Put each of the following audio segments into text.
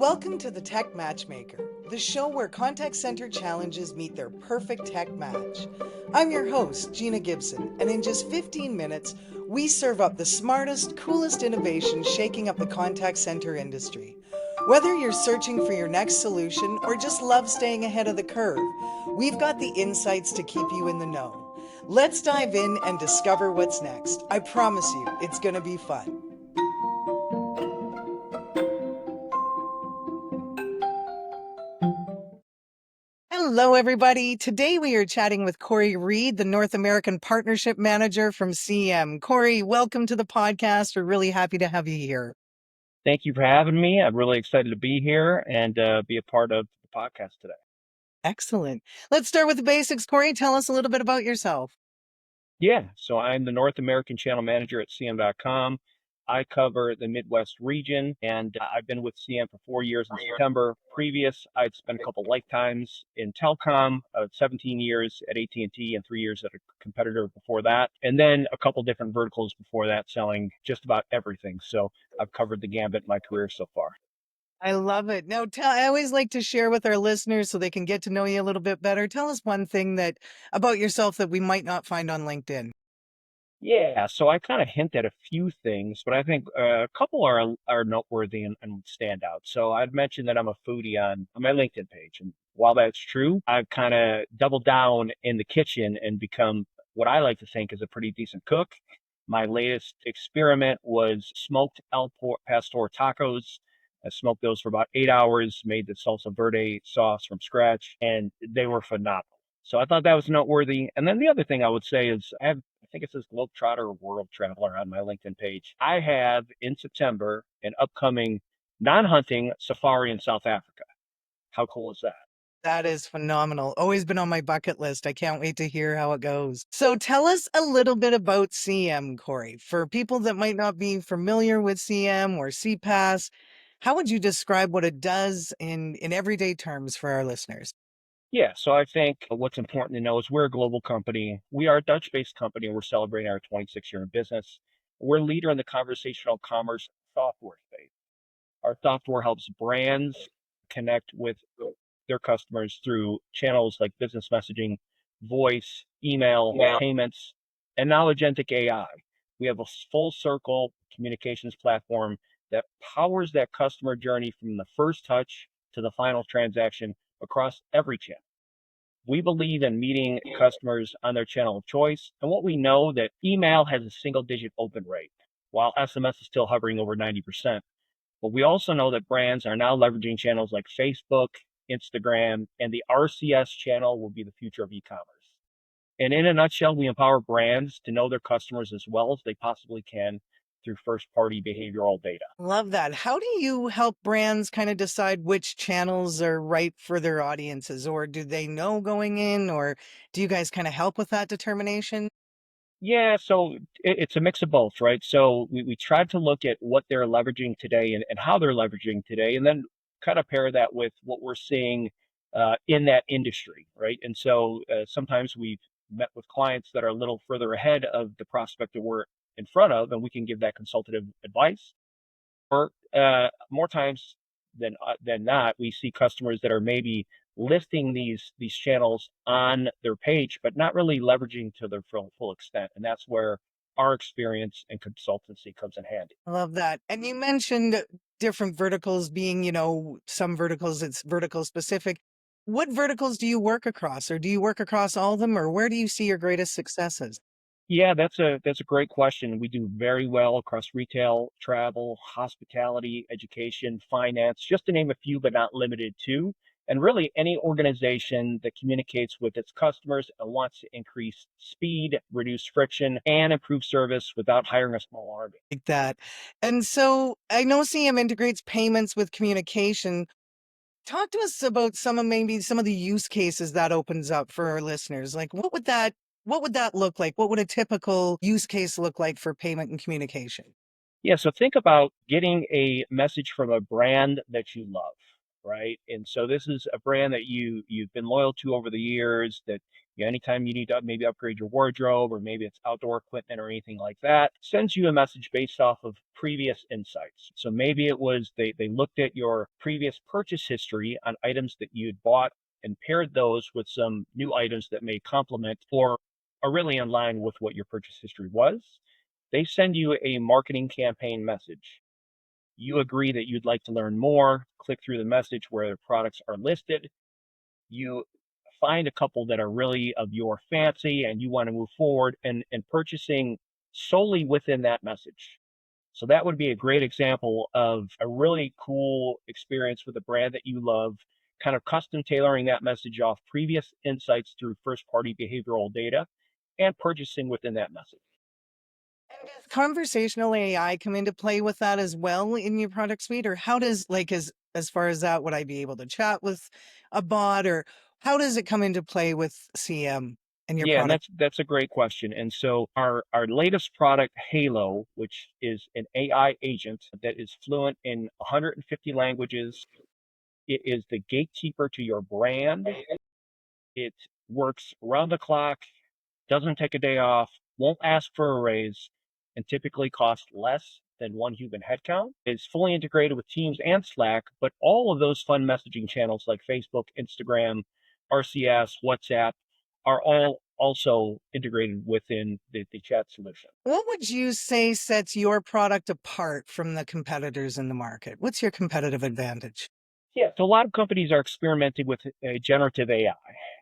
Welcome to the Tech Matchmaker, the show where contact center challenges meet their perfect tech match. I'm your host, Gina Gibson, and in just 15 minutes, we serve up the smartest, coolest innovations shaking up the contact center industry. Whether you're searching for your next solution or just love staying ahead of the curve, we've got the insights to keep you in the know. Let's dive in and discover what's next. I promise you, it's going to be fun. Hello, everybody. Today we are chatting with Corey Reed, the North American Partnership Manager from CM. Corey, welcome to the podcast. We're really happy to have you here. Thank you for having me. I'm really excited to be here and be a part of the podcast today. Excellent. Let's start with the basics. Corey, tell us a little bit about yourself. Yeah, so I'm the North American Channel Manager at CM.com. I cover the Midwest region, and I've been with CM for 4 years in September. Previous, I'd spent a couple lifetimes in telecom, 17 years at AT&T and 3 years at a competitor before that, and then a couple different verticals before that, selling just about everything. So I've covered the gambit in my career so far. I love it. Now, I always like to share with our listeners so they can get to know you a little bit better. Tell us one thing that about yourself that we might not find on LinkedIn. Yeah, so I kind of hint at a few things, but I think a couple are noteworthy and stand out. So I'd mentioned that I'm a foodie on my LinkedIn page, and while that's true, I've kind of doubled down in the kitchen and become what I like to think is a pretty decent cook. My latest experiment was smoked pastor tacos. I smoked those for about 8 hours, made the salsa verde sauce from scratch, and they were phenomenal. So I thought that was noteworthy. And then the other thing I would say is I think it says Globetrotter or World Traveler on my LinkedIn page. I have in September an upcoming non-hunting safari in South Africa. How cool is that? That is phenomenal. Always been on my bucket list. I can't wait to hear how it goes. So tell us a little bit about CM, Corey. For people that might not be familiar with CM or CPAS, how would you describe what it does in everyday terms for our listeners? Yeah, so I think what's important to know is we're a global company. We are a Dutch-based company, and we're celebrating our 26th year in business. We're a leader in the conversational commerce software space. Our software helps brands connect with their customers through channels like business messaging, voice, email, payments, and now Agentic AI. We have a full circle communications platform that powers that customer journey from the first touch to the final transaction across every channel. We believe in meeting customers on their channel of choice. And what we know that email has a single digit open rate, while SMS is still hovering over 90%. But we also know that brands are now leveraging channels like Facebook, Instagram, and the RCS channel will be the future of e-commerce. And in a nutshell, we empower brands to know their customers as well as they possibly can through first-party behavioral data. Love that. How do you help brands kind of decide which channels are right for their audiences? Or do they know going in? Or do you guys kind of help with that determination? Yeah, so it's a mix of both, right? So we tried to look at what they're leveraging today and how they're leveraging today, and then kind of pair that with what we're seeing in that industry, right? And so sometimes we've met with clients that are a little further ahead of the prospect that we're in front of, and we can give that consultative advice. Or more times than not, we see customers that are maybe listing these channels on their page, but not really leveraging to their full extent. And that's where our experience and consultancy comes in handy. I love that. And you mentioned different verticals being, some verticals, it's vertical specific. What verticals do you work across, or do you work across all of them, or where do you see your greatest successes? Yeah, that's a great question. We do very well across retail, travel, hospitality, education, finance, just to name a few, but not limited to. And really any organization that communicates with its customers and wants to increase speed, reduce friction, and improve service without hiring a small army. Like that. And so I know CM integrates payments with communication. Talk to us about maybe some of the use cases that opens up for our listeners. Like what would that look like? What would a typical use case look like for payment and communication? Yeah, so think about getting a message from a brand that you love, right? And so this is a brand that you've been loyal to over the years, that anytime you need to maybe upgrade your wardrobe, or maybe it's outdoor equipment or anything like that, sends you a message based off of previous insights. So maybe it was they looked at your previous purchase history on items that you'd bought and paired those with some new items that may complement or are really in line with what your purchase history was. They send you a marketing campaign message. You agree that you'd like to learn more, click through the message where the products are listed. You find a couple that are really of your fancy and you want to move forward and purchasing solely within that message. So that would be a great example of a really cool experience with a brand that you love, kind of custom tailoring that message off previous insights through first party behavioral data and purchasing within that message. And does conversational AI come into play with that as well in your product suite? Or how does, like, as far as that, would I be able to chat with a bot, or how does it come into play with CM and your Yeah, and product? that's a great question. And so our latest product, Halo, which is an AI agent that is fluent in 150 languages, it is the gatekeeper to your brand. It works around the clock, doesn't take a day off, won't ask for a raise, and typically costs less than one human headcount. It's fully integrated with Teams and Slack, but all of those fun messaging channels like Facebook, Instagram, RCS, WhatsApp are all also integrated within the chat solution. What would you say sets your product apart from the competitors in the market? What's your competitive advantage? Yeah, so a lot of companies are experimenting with generative AI,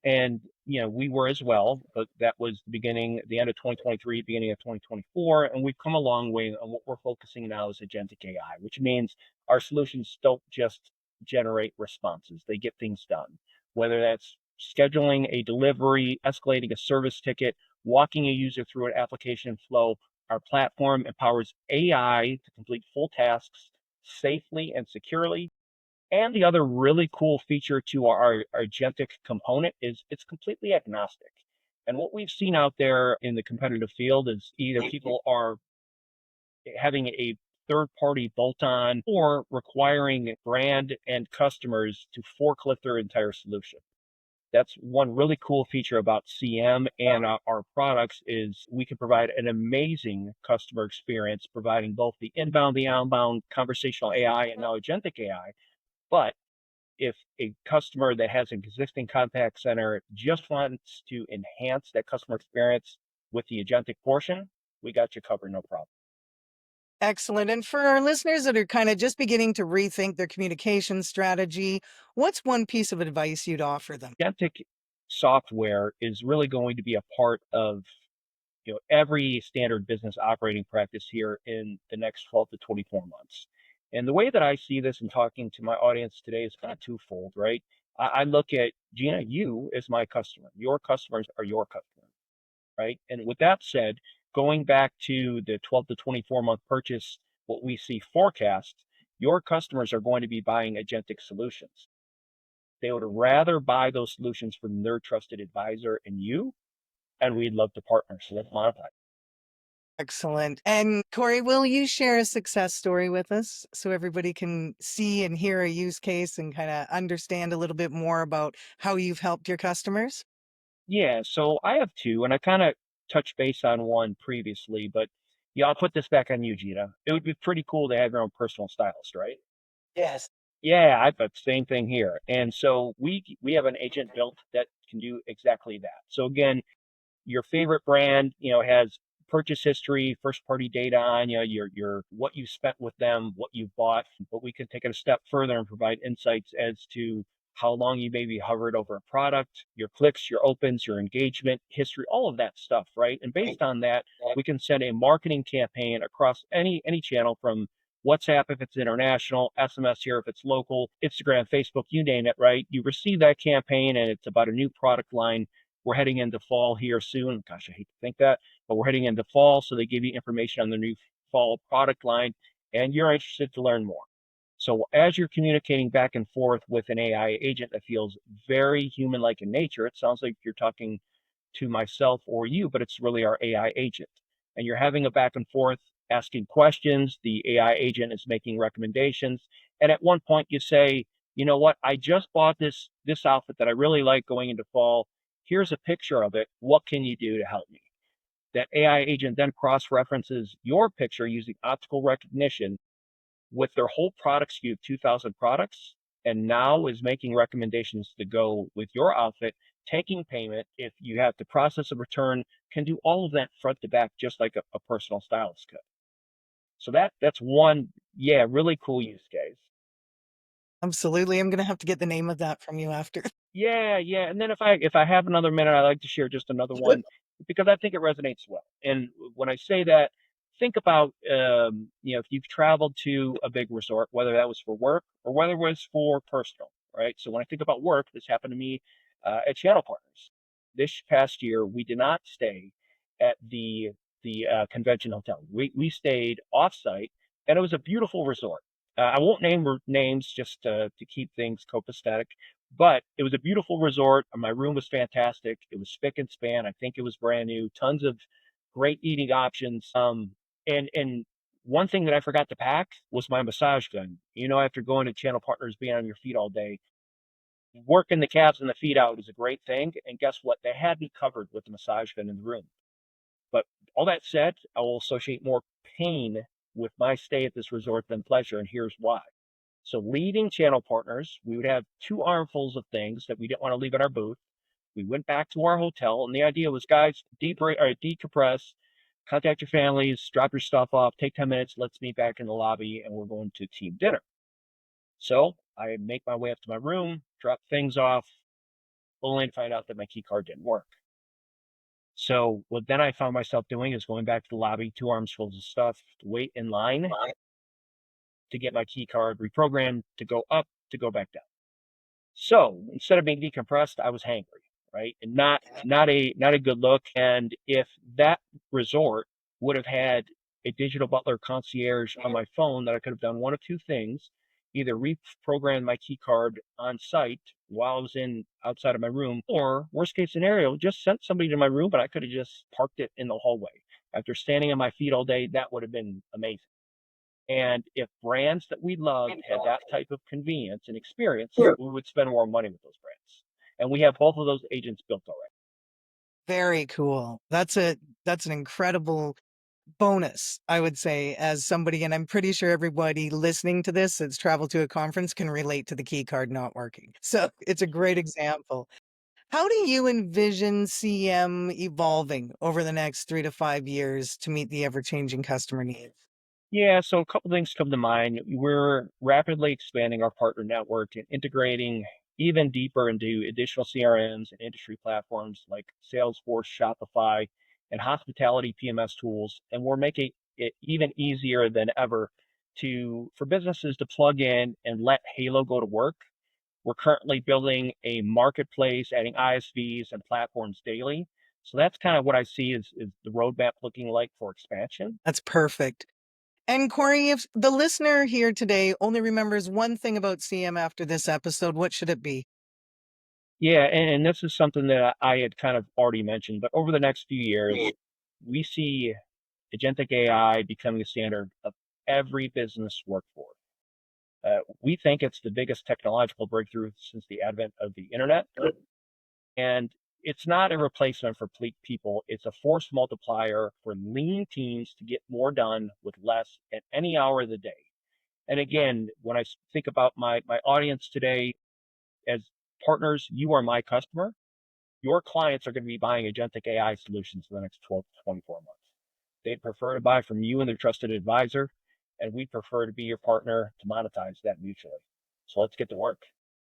and we were as well. But that was the end of 2023, beginning of 2024, and we've come a long way. And what we're focusing now is agentic AI, which means our solutions don't just generate responses; they get things done. Whether that's scheduling a delivery, escalating a service ticket, walking a user through an application flow, our platform empowers AI to complete full tasks safely and securely. And the other really cool feature to our agentic component is it's completely agnostic. And what we've seen out there in the competitive field is either people are having a third party bolt on or requiring brand and customers to forklift their entire solution. That's one really cool feature about CM and our products is we can provide an amazing customer experience, providing both the inbound, the outbound, conversational AI, and now agentic AI. But if a customer that has an existing contact center just wants to enhance that customer experience with the agentic portion, we got you covered, no problem. Excellent. And for our listeners that are kind of just beginning to rethink their communication strategy, what's one piece of advice you'd offer them? Agentic software is really going to be a part of every standard business operating practice here in the next 12 to 24 months. And the way that I see this and talking to my audience today is kind of twofold, right? I look at Gina, you as my customer. Your customers are your customer, right? And with that said, going back to the 12 to 24-month purchase, what we see forecast, your customers are going to be buying agentic solutions. They would rather buy those solutions from their trusted advisor and you, and we'd love to partner. So let's monetize. Excellent. And Corey, will you share a success story with us so everybody can see and hear a use case and kind of understand a little bit more about how you've helped your customers? Yeah, so I have two, and I kind of touched base on one previously, but yeah, I'll put this back on you, Gina. It would be pretty cool to have your own personal stylist, right? Yes. Yeah, I've got the same thing here. And so we have an agent built that can do exactly that. So again, your favorite brand, has purchase history, first party data on you, your what you spent with them, what you bought, but we can take it a step further and provide insights as to how long you maybe hovered over a product, your clicks, your opens, your engagement, history, all of that stuff, right? And based on that, we can send a marketing campaign across any channel from WhatsApp if it's international, SMS here if it's local, Instagram, Facebook, you name it, right? You receive that campaign and it's about a new product line. We're heading into fall here soon. Gosh, I hate to think that, but we're heading into fall. So they give you information on the new fall product line and you're interested to learn more. So as you're communicating back and forth with an AI agent that feels very human-like in nature, it sounds like you're talking to myself or you, but it's really our AI agent. And you're having a back and forth, asking questions. The AI agent is making recommendations. And at one point you say, you know what? I just bought this outfit that I really like going into fall. Here's a picture of it. What can you do to help me? That AI agent then cross-references your picture using optical recognition with their whole product SKU of 2,000 products, and now is making recommendations to go with your outfit, taking payment. If you have to process a return, can do all of that front to back, just like a personal stylist could. So that's one, yeah, really cool use case. Absolutely. I'm going to have to get the name of that from you after. Yeah, yeah. And then if I have another minute, I'd like to share just another one because I think it resonates well. And when I say that, think about if you've traveled to a big resort, whether that was for work or whether it was for personal, right? So when I think about work, this happened to me at Channel Partners. This past year, we did not stay at the convention hotel. We stayed offsite, and it was a beautiful resort. I won't name names just to keep things copacetic, but it was a beautiful resort. My room was fantastic. It was spick and span. I think it was brand new. Tons of great eating options. And one thing that I forgot to pack was my massage gun. After going to channel partners, being on your feet all day, working the calves and the feet out is a great thing. And guess what? They had me covered with the massage gun in the room. But all that said, I will associate more pain with my stay at this resort than pleasure, and here's why. So leading channel partners, we would have two armfuls of things that we didn't want to leave at our booth. We went back to our hotel, and the idea was, guys, decompress, contact your families, drop your stuff off, take 10 minutes, let's meet back in the lobby, and we're going to team dinner. So I make my way up to my room, drop things off, only to find out that my key card didn't work. So what then I found myself doing is going back to the lobby, two arms full of stuff, to wait in line to get my key card reprogrammed, to go up, to go back down. So instead of being decompressed, I was hangry, right? And not a good look. And if that resort would have had a digital butler concierge on my phone, that I could have done one of two things: either reprogram my key card on site while I was outside of my room, or worst case scenario, just sent somebody to my room, but I could have just parked it in the hallway. After standing on my feet all day, that would have been amazing. And if brands that we loved had that type of convenience and experience, we would spend more money with those brands. And we have both of those agents built already. Very cool. That's an incredible bonus, I would say, as somebody, and I'm pretty sure everybody listening to this that's traveled to a conference can relate to the key card not working. So it's a great example. How do you envision CM evolving over the next 3 to 5 years to meet the ever-changing customer needs? Yeah, so a couple things come to mind. We're rapidly expanding our partner network and integrating even deeper into additional CRMs and industry platforms like Salesforce, Shopify, and hospitality PMS tools. And we're making it even easier than ever for businesses to plug in and let Halo go to work. We're currently building a marketplace, adding ISVs and platforms daily. So that's kind of what I see is the roadmap looking like for expansion. That's perfect. And Corey, if the listener here today only remembers one thing about CM after this episode, what should it be? Yeah, and this is something that I had kind of already mentioned, but over the next few years, we see agentic AI becoming a standard of every business workforce. We think it's the biggest technological breakthrough since the advent of the internet. And it's not a replacement for people, it's a force multiplier for lean teams to get more done with less at any hour of the day. And again, when I think about my audience today, as partners, you are my customer. Your clients are going to be buying agentic AI solutions for the next 12 to 24 months. They'd prefer to buy from you and their trusted advisor, and we prefer to be your partner to monetize that mutually. So let's get to work.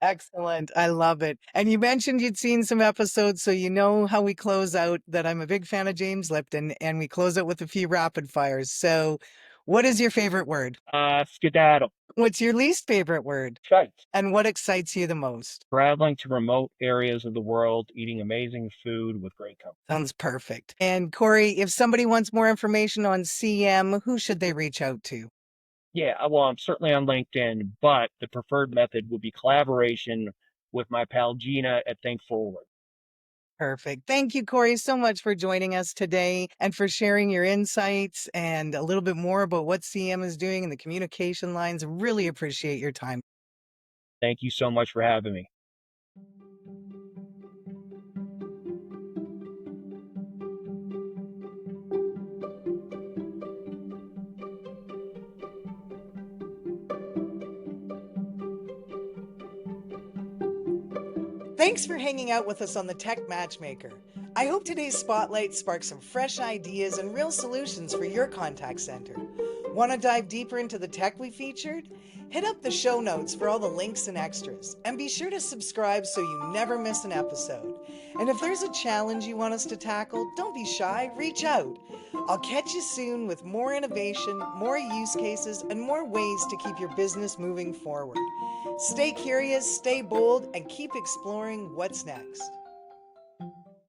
Excellent. I love it. And you mentioned you'd seen some episodes, so you know how we close out, that I'm a big fan of James Lipton, and we close out with a few rapid fires. So, what is your favorite word? Skedaddle. What's your least favorite word? Shite. And what excites you the most? Traveling to remote areas of the world, eating amazing food with great company. Sounds perfect. And Corey, if somebody wants more information on CM, who should they reach out to? Yeah, well, I'm certainly on LinkedIn, but the preferred method would be collaboration with my pal Gina at Think Forward. Perfect. Thank you, Corey, so much for joining us today and for sharing your insights and a little bit more about what CM is doing and the communication lines. Really appreciate your time. Thank you so much for having me. Thanks for hanging out with us on the Tech Matchmaker. I hope today's spotlight sparks some fresh ideas and real solutions for your contact center. Want to dive deeper into the tech we featured? Hit up the show notes for all the links and extras, and be sure to subscribe so you never miss an episode. And if there's a challenge you want us to tackle, don't be shy, reach out. I'll catch you soon with more innovation, more use cases, and more ways to keep your business moving forward. Stay curious, stay bold, and keep exploring what's next.